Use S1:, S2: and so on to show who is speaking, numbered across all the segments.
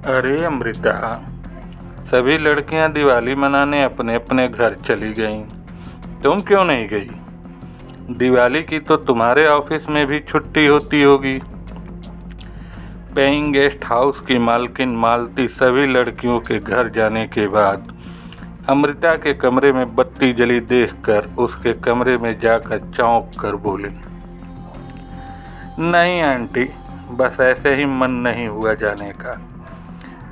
S1: अरे अमृता, सभी लड़कियां दिवाली मनाने अपने अपने घर चली गईं। तुम क्यों नहीं गई? दिवाली की तो तुम्हारे ऑफिस में भी छुट्टी होती होगी। पेइंग गेस्ट हाउस की मालकिन मालती सभी लड़कियों के घर जाने के बाद अमृता के कमरे में बत्ती जली देखकर उसके कमरे में जाकर चौंक कर बोली, नहीं आंटी, बस ऐसे ही मन नहीं हुआ जाने का,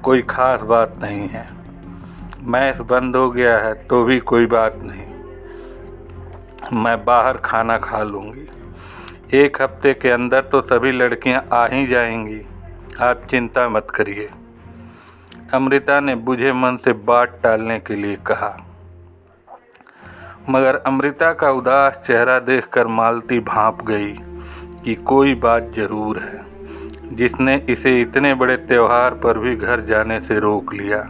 S1: कोई खास बात नहीं है। मैस बंद हो गया है तो भी कोई बात नहीं, मैं बाहर खाना खा लूँगी। एक हफ्ते के अंदर तो सभी लड़कियां आ ही जाएंगी, आप चिंता मत करिए। अमृता ने बुझे मन से बात टालने के लिए कहा, मगर अमृता का उदास चेहरा देखकर मालती भांप गई कि कोई बात जरूर है, जिसने इसे इतने बड़े त्योहार पर भी घर जाने से रोक लिया।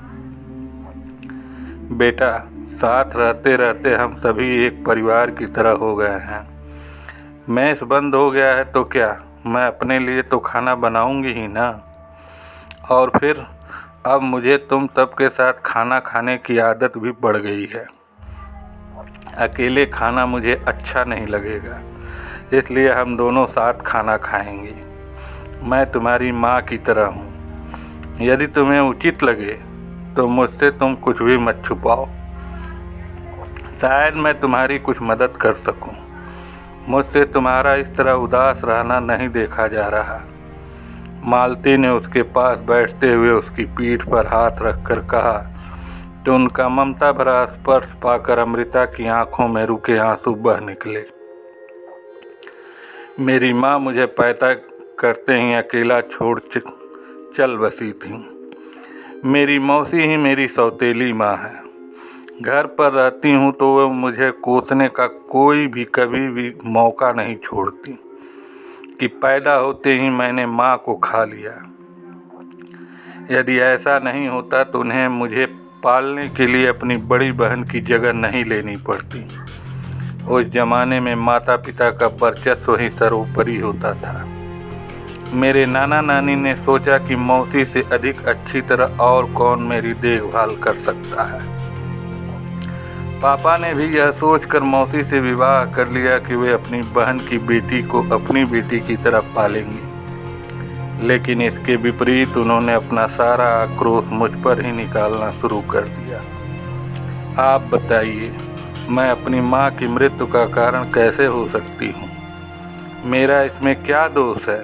S1: बेटा, साथ रहते रहते हम सभी एक परिवार की तरह हो गए हैं। मैस बंद हो गया है तो क्या, मैं अपने लिए तो खाना बनाऊंगी ही ना। और फिर अब मुझे तुम सबके साथ खाना खाने की आदत भी पड़ गई है। अकेले खाना मुझे अच्छा नहीं लगेगा, इसलिए हम दोनों साथ खाना खाएंगे। मैं तुम्हारी माँ की तरह हूँ। यदि तुम्हें उचित लगे तो मुझसे तुम कुछ भी मत छुपाओ। शायद मैं तुम्हारी कुछ मदद कर सकूं। मुझसे तुम्हारा इस तरह उदास रहना नहीं देखा जा रहा। मालती ने उसके पास बैठते हुए उसकी पीठ पर हाथ रखकर कहा तो उनका ममता भरा स्पर्श पाकर अमृता की आंखों में रुके आंसू बह निकले। मेरी माँ मुझे पैदा करते ही अकेला छोड़ चल बसी थी। मेरी मौसी ही मेरी सौतेली माँ है। घर पर रहती हूँ तो वह मुझे कोसने का कभी भी मौका नहीं छोड़ती कि पैदा होते ही मैंने माँ को खा लिया। यदि ऐसा नहीं होता तो उन्हें मुझे पालने के लिए अपनी बड़ी बहन की जगह नहीं लेनी पड़ती। उस जमाने में माता पिता का वर्चस्व ही सर्वोपरि होता था। मेरे नाना नानी ने सोचा कि मौसी से अधिक अच्छी तरह और कौन मेरी देखभाल कर सकता है। पापा ने भी यह सोचकर मौसी से विवाह कर लिया कि वे अपनी बहन की बेटी को अपनी बेटी की तरह पालेंगी। लेकिन इसके विपरीत उन्होंने अपना सारा आक्रोश मुझ पर ही निकालना शुरू कर दिया। आप बताइए, मैं अपनी माँ की मृत्यु का कारण कैसे हो सकती हूँ? मेरा इसमें क्या दोष है?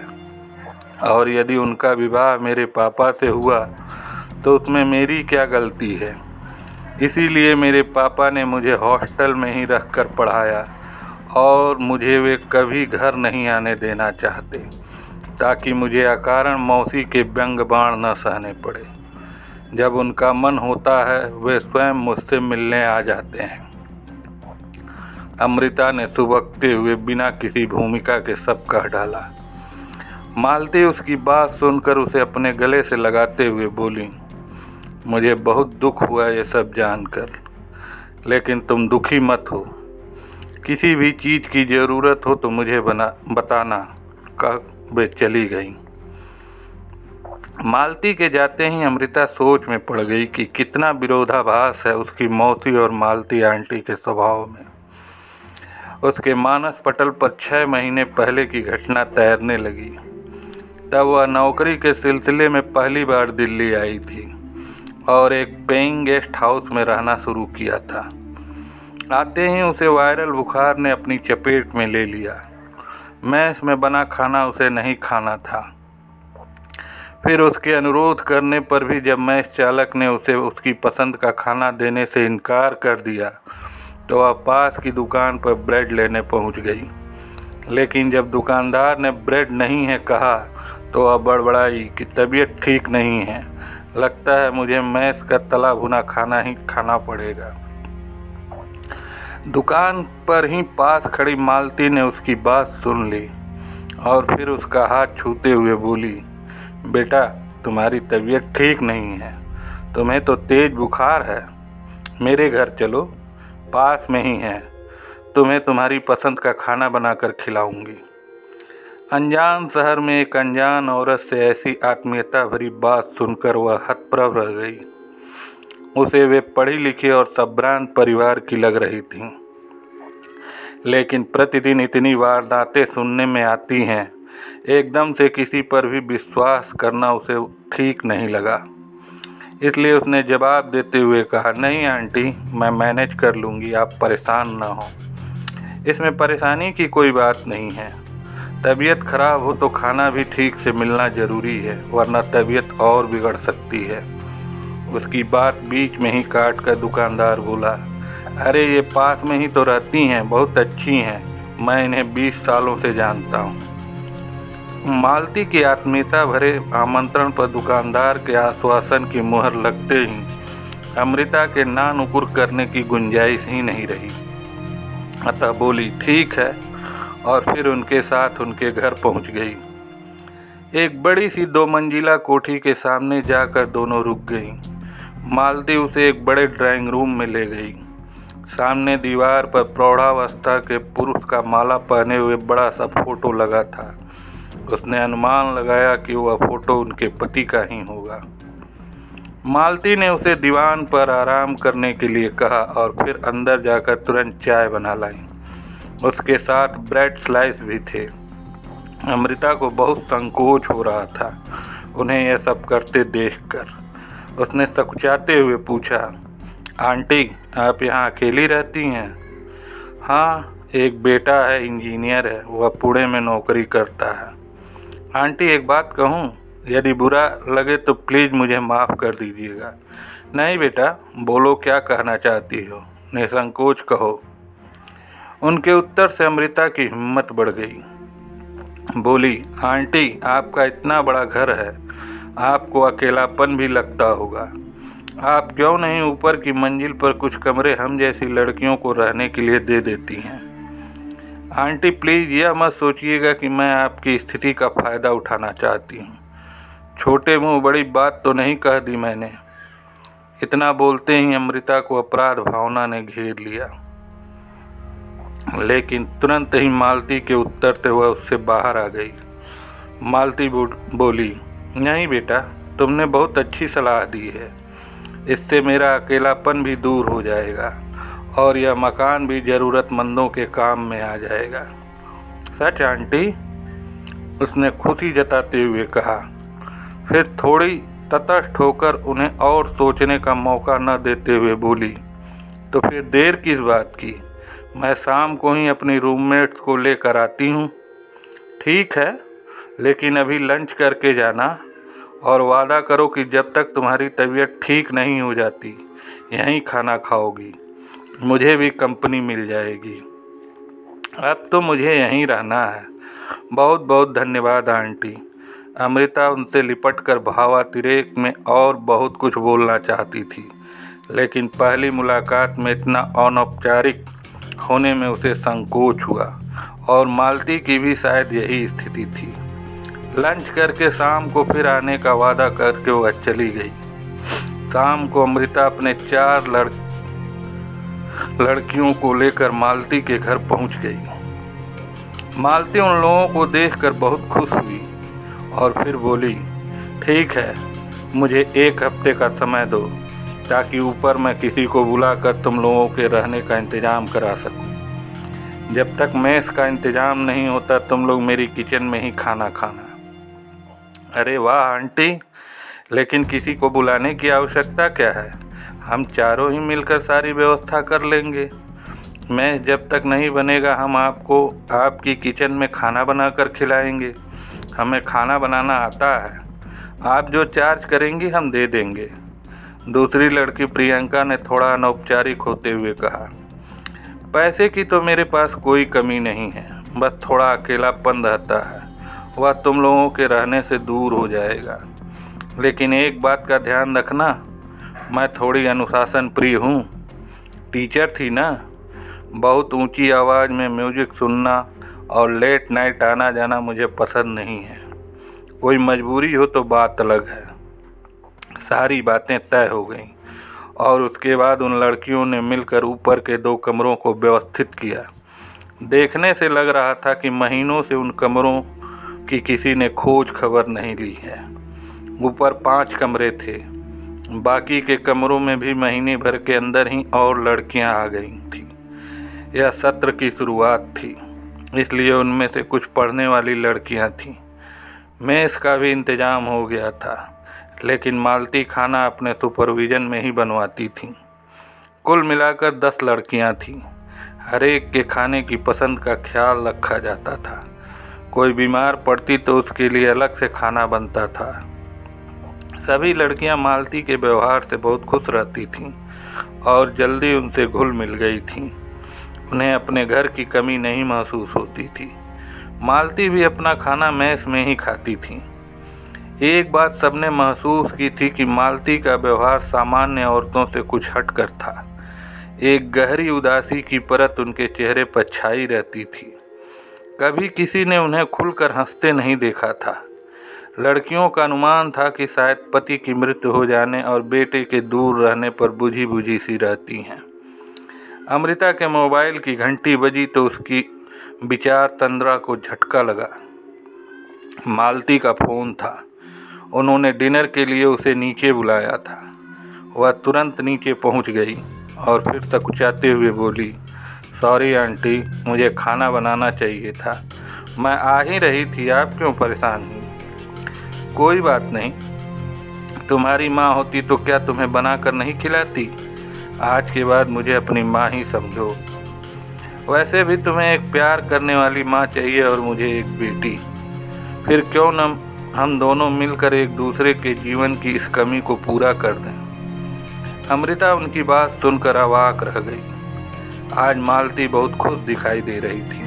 S1: और यदि उनका विवाह मेरे पापा से हुआ तो उसमें मेरी क्या गलती है? इसीलिए मेरे पापा ने मुझे हॉस्टल में ही रखकर पढ़ाया और मुझे वे कभी घर नहीं आने देना चाहते, ताकि मुझे अकारण मौसी के व्यंग बाण न सहने पड़े। जब उनका मन होता है वे स्वयं मुझसे मिलने आ जाते हैं। अमृता ने सुबकते हुए बिना किसी भूमिका के सब कह डाला। मालती उसकी बात सुनकर उसे अपने गले से लगाते हुए बोली, मुझे बहुत दुख हुआ ये सब जानकर, लेकिन तुम दुखी मत हो। किसी भी चीज़ की ज़रूरत हो तो मुझे बताना, कह वे चली गई। मालती के जाते ही अमृता सोच में पड़ गई कि कितना विरोधाभास है उसकी मौसी और मालती आंटी के स्वभाव में। उसके मानस पटल पर 6 महीने पहले की घटना तैरने लगी। तब वह नौकरी के सिलसिले में पहली बार दिल्ली आई थी और एक पेइंग गेस्ट हाउस में रहना शुरू किया था। आते ही उसे वायरल बुखार ने अपनी चपेट में ले लिया। मैस में बना खाना उसे नहीं खाना था। फिर उसके अनुरोध करने पर भी जब मैस चालक ने उसे उसकी पसंद का खाना देने से इनकार कर दिया तो वह पास की दुकान पर ब्रेड लेने पहुंच गई। लेकिन जब दुकानदार ने ब्रेड नहीं है कहा तो वह बड़बड़ाई कि तबीयत ठीक नहीं है, लगता है मुझे मैस का तला भुना खाना ही खाना पड़ेगा। दुकान पर ही पास खड़ी मालती ने उसकी बात सुन ली और फिर उसका हाथ छूते हुए बोली, बेटा, तुम्हारी तबीयत ठीक नहीं है, तुम्हें तो तेज बुखार है। मेरे घर चलो, पास में ही है, तुम्हें तुम्हारी पसंद का खाना बनाकर खिलाऊंगी। अनजान शहर में एक अनजान औरत से ऐसी आत्मीयता भरी बात सुनकर वह हतप्रभ रह गई। उसे वे पढ़ी लिखी और संभ्रांत परिवार की लग रही थी, लेकिन प्रतिदिन इतनी वारदातें सुनने में आती हैं, एकदम से किसी पर भी विश्वास करना उसे ठीक नहीं लगा। इसलिए उसने जवाब देते हुए कहा, नहीं आंटी, मैं मैनेज कर लूँगी, आप परेशान ना हो। इसमें परेशानी की कोई बात नहीं है। तबीयत खराब हो तो खाना भी ठीक से मिलना ज़रूरी है, वरना तबीयत और बिगड़ सकती है। उसकी बात बीच में ही काट कर दुकानदार बोला, अरे ये पास में ही तो रहती हैं, बहुत अच्छी हैं, मैं इन्हें 20 सालों से जानता हूँ। मालती की आत्मीयता भरे आमंत्रण पर दुकानदार के आश्वासन की मुहर लगते ही अमृता के ना नुकुर करने की गुंजाइश ही नहीं रही। अतः बोली, ठीक है, और फिर उनके साथ उनके घर पहुंच गई। एक बड़ी सी 2 मंजिला कोठी के सामने जाकर दोनों रुक गईं। मालती उसे एक बड़े ड्राइंग रूम में ले गई। सामने दीवार पर प्रौढ़ावस्था के पुरुष का माला पहने हुए बड़ा सा फोटो लगा था। उसने अनुमान लगाया कि वह फोटो उनके पति का ही होगा। मालती ने उसे दीवान पर आराम करने के लिए कहा और फिर अंदर जाकर तुरंत चाय बना लाई। उसके साथ ब्रेड स्लाइस भी थे। अमृता को बहुत संकोच हो रहा था उन्हें यह सब करते देखकर। उसने सकुचाते हुए पूछा, आंटी, आप यहाँ अकेली रहती हैं? हाँ, एक बेटा है, इंजीनियर है, वह पुणे में नौकरी करता है। आंटी, एक बात कहूँ, यदि बुरा लगे तो प्लीज़ मुझे माफ़ कर दीजिएगा। नहीं बेटा, बोलो, क्या कहना चाहती हो, निसंकोच कहो। उनके उत्तर से अमृता की हिम्मत बढ़ गई। बोली, आंटी, आपका इतना बड़ा घर है, आपको अकेलापन भी लगता होगा। आप क्यों नहीं ऊपर की मंजिल पर कुछ कमरे हम जैसी लड़कियों को रहने के लिए दे देती हैं? आंटी, प्लीज़ यह मत सोचिएगा कि मैं आपकी स्थिति का फ़ायदा उठाना चाहती हूँ। छोटे मुँह बड़ी बात तो नहीं कह दी मैंने। इतना बोलते ही अमृता को अपराध भावना ने घेर लिया, लेकिन तुरंत ही मालती के उत्तर से वह उससे बाहर आ गई। मालती बोली, नहीं बेटा, तुमने बहुत अच्छी सलाह दी है। इससे मेरा अकेलापन भी दूर हो जाएगा और यह मकान भी ज़रूरतमंदों के काम में आ जाएगा। सच आंटी? उसने खुशी जताते हुए कहा। फिर थोड़ी तटस्थ होकर उन्हें और सोचने का मौका न देते हुए बोली, तो फिर देर किस बात की? मैं शाम को ही अपनी रूममेट्स को लेकर आती हूँ। ठीक है, लेकिन अभी लंच करके जाना और वादा करो कि जब तक तुम्हारी तबीयत ठीक नहीं हो जाती यहीं खाना खाओगी। मुझे भी कंपनी मिल जाएगी। अब तो मुझे यहीं रहना है। बहुत बहुत धन्यवाद आंटी। अमृता उनसे लिपटकर भावातिरेक में और बहुत कुछ बोलना चाहती थी, लेकिन पहली मुलाकात में इतना अनौपचारिक होने में उसे संकोच हुआ और मालती की भी शायद यही स्थिति थी। लंच करके शाम को फिर आने का वादा करके वह चली गई। शाम को अमृता अपने 4 लड़कियों को लेकर मालती के घर पहुंच गई। मालती उन लोगों को देखकर बहुत खुश हुई और फिर बोली, ठीक है, मुझे 1 हफ्ते का समय दो ताकि ऊपर मैं किसी को बुलाकर तुम लोगों के रहने का इंतज़ाम करा सकूं। जब तक मेस का इंतज़ाम नहीं होता तुम लोग मेरी किचन में ही खाना खाना। अरे वाह आंटी, लेकिन किसी को बुलाने की आवश्यकता क्या है? हम चारों ही मिलकर सारी व्यवस्था कर लेंगे। मैं जब तक नहीं बनेगा हम आपको आपकी किचन में खाना बनाकर खिलाएंगे। हमें खाना बनाना आता है। आप जो चार्ज करेंगी हम दे देंगे। दूसरी लड़की प्रियंका ने थोड़ा अनौपचारिक होते हुए कहा, पैसे की तो मेरे पास कोई कमी नहीं है, बस थोड़ा अकेलापन रहता है, वह तुम लोगों के रहने से दूर हो जाएगा। लेकिन एक बात का ध्यान रखना, मैं थोड़ी अनुशासन प्रिय हूँ। टीचर थी ना, बहुत ऊंची आवाज़ में म्यूजिक सुनना और लेट नाइट आना जाना मुझे पसंद नहीं है। कोई मजबूरी हो तो बात अलग है। सारी बातें तय हो गईं और उसके बाद उन लड़कियों ने मिलकर ऊपर के 2 कमरों को व्यवस्थित किया। देखने से लग रहा था कि महीनों से उन कमरों कि किसी ने खोज खबर नहीं ली है। ऊपर 5 कमरे थे, बाकी के कमरों में भी महीने भर के अंदर ही और लड़कियां आ गई थीं। यह सत्र की शुरुआत थी, इसलिए उनमें से कुछ पढ़ने वाली लड़कियां थीं। मेस का भी इंतजाम हो गया था, लेकिन मालती खाना अपने सुपरविज़न में ही बनवाती थीं। कुल मिलाकर 10 लड़कियां थीं। हर एक के खाने की पसंद का ख्याल रखा जाता था। कोई बीमार पड़ती तो उसके लिए अलग से खाना बनता था। सभी लड़कियां मालती के व्यवहार से बहुत खुश रहती थीं और जल्दी उनसे घुल मिल गई थीं। उन्हें अपने घर की कमी नहीं महसूस होती थी। मालती भी अपना खाना मेस में ही खाती थीं। एक बात सबने महसूस की थी कि मालती का व्यवहार सामान्य औरतों से कुछ हटकर था। एक गहरी उदासी की परत उनके चेहरे पर छाई रहती थी। कभी किसी ने उन्हें खुलकर हंसते नहीं देखा था। लड़कियों का अनुमान था कि शायद पति की मृत्यु हो जाने और बेटे के दूर रहने पर बुझी बुझी सी रहती हैं। अमृता के मोबाइल की घंटी बजी तो उसकी विचार तंद्रा को झटका लगा। मालती का फ़ोन था। उन्होंने डिनर के लिए उसे नीचे बुलाया था। वह तुरंत नीचे पहुंच गई और फिर सकुचाते हुए बोली, सॉरी आंटी, मुझे खाना बनाना चाहिए था। मैं आ ही रही थी, आप क्यों परेशान हुई? कोई बात नहीं, तुम्हारी माँ होती तो क्या तुम्हें बनाकर नहीं खिलाती? आज के बाद मुझे अपनी माँ ही समझो। वैसे भी तुम्हें एक प्यार करने वाली माँ चाहिए और मुझे एक बेटी। फिर क्यों न हम दोनों मिलकर एक दूसरे के जीवन की इस कमी को पूरा कर दें। अमृता उनकी बात सुनकर अवाक रह गई। आज मालती बहुत खुश दिखाई दे रही थी।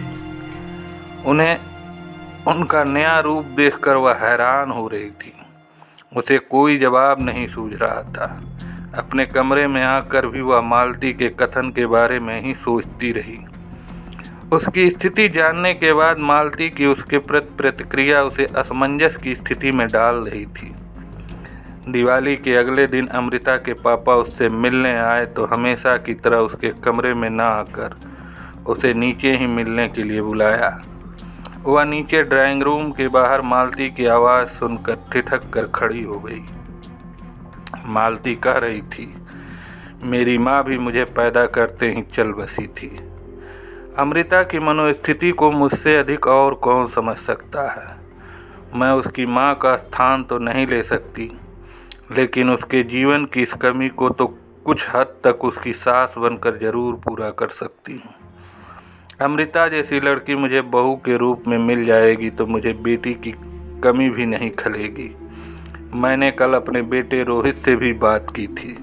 S1: उन्हें उनका नया रूप देखकर वह हैरान हो रही थी। उसे कोई जवाब नहीं सूझ रहा था। अपने कमरे में आकर भी वह मालती के कथन के बारे में ही सोचती रही। उसकी स्थिति जानने के बाद मालती की उसके प्रति प्रतिक्रिया उसे असमंजस की स्थिति में डाल रही थी। दिवाली के अगले दिन अमृता के पापा उससे मिलने आए तो हमेशा की तरह उसके कमरे में न आकर उसे नीचे ही मिलने के लिए बुलाया। वह नीचे ड्राइंग रूम के बाहर मालती की आवाज़ सुनकर ठिठक कर खड़ी हो गई। मालती कह रही थी, मेरी माँ भी मुझे पैदा करते ही चल बसी थी। अमृता की मनोस्थिति को मुझसे अधिक और कौन समझ सकता है। मैं उसकी माँ का स्थान तो नहीं ले सकती, लेकिन उसके जीवन की इस कमी को तो कुछ हद तक उसकी सास बनकर जरूर पूरा कर सकती हूँ। अमृता जैसी लड़की मुझे बहू के रूप में मिल जाएगी तो मुझे बेटी की कमी भी नहीं खलेगी। मैंने कल अपने बेटे रोहित से भी बात की थी।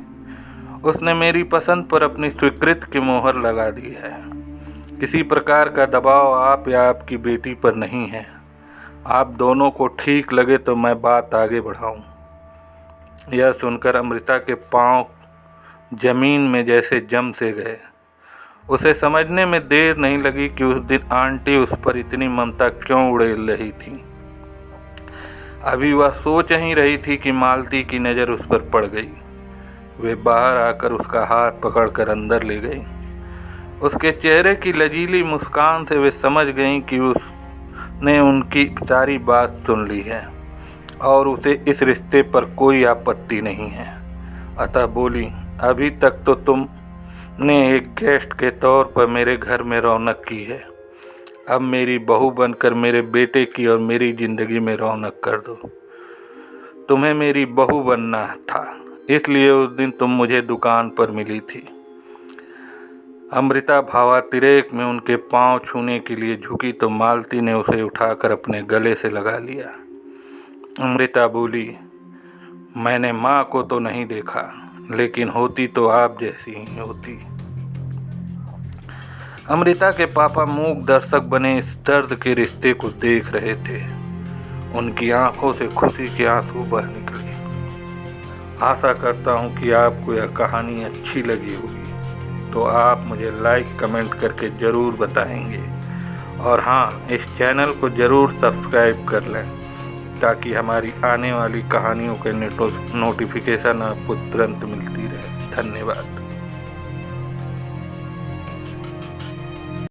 S1: उसने मेरी पसंद पर अपनी स्वीकृति की मोहर लगा दी है। किसी प्रकार का दबाव आप या आपकी बेटी पर नहीं है। आप दोनों को ठीक लगे तो मैं बात आगे बढ़ाऊँ। यह सुनकर अमृता के पांव जमीन में जैसे जम से गए। उसे समझने में देर नहीं लगी कि उस दिन आंटी उस पर इतनी ममता क्यों उड़ेल रही थी। अभी वह सोच ही रही थी कि मालती की नज़र उस पर पड़ गई। वे बाहर आकर उसका हाथ पकड़कर अंदर ले गई। उसके चेहरे की लजीली मुस्कान से वे समझ गईं कि उसने उनकी सारी बात सुन ली है और उसे इस रिश्ते पर कोई आपत्ति नहीं है। अतः बोली, अभी तक तो तुमने एक गेस्ट के तौर पर मेरे घर में रौनक की है। अब मेरी बहू बनकर मेरे बेटे की और मेरी ज़िंदगी में रौनक कर दो। तुम्हें मेरी बहू बनना था, इसलिए उस दिन तुम मुझे दुकान पर मिली थी। अमृता भावातिरेक में उनके पांव छूने के लिए झुकी तो मालती ने उसे उठाकर अपने गले से लगा लिया। अमृता बोली, मैंने माँ को तो नहीं देखा, लेकिन होती तो आप जैसी ही होती। अमृता के पापा मूक दर्शक बने इस दर्द के रिश्ते को देख रहे थे। उनकी आंखों से खुशी के आंसू बह निकले। आशा करता हूँ कि आपको यह कहानी अच्छी लगी होगी, तो आप मुझे लाइक कमेंट करके ज़रूर बताएंगे। और हाँ, इस चैनल को ज़रूर सब्सक्राइब कर लें ताकि हमारी आने वाली कहानियों के नोटिफिकेशन आपको तुरंत मिलती रहे। धन्यवाद।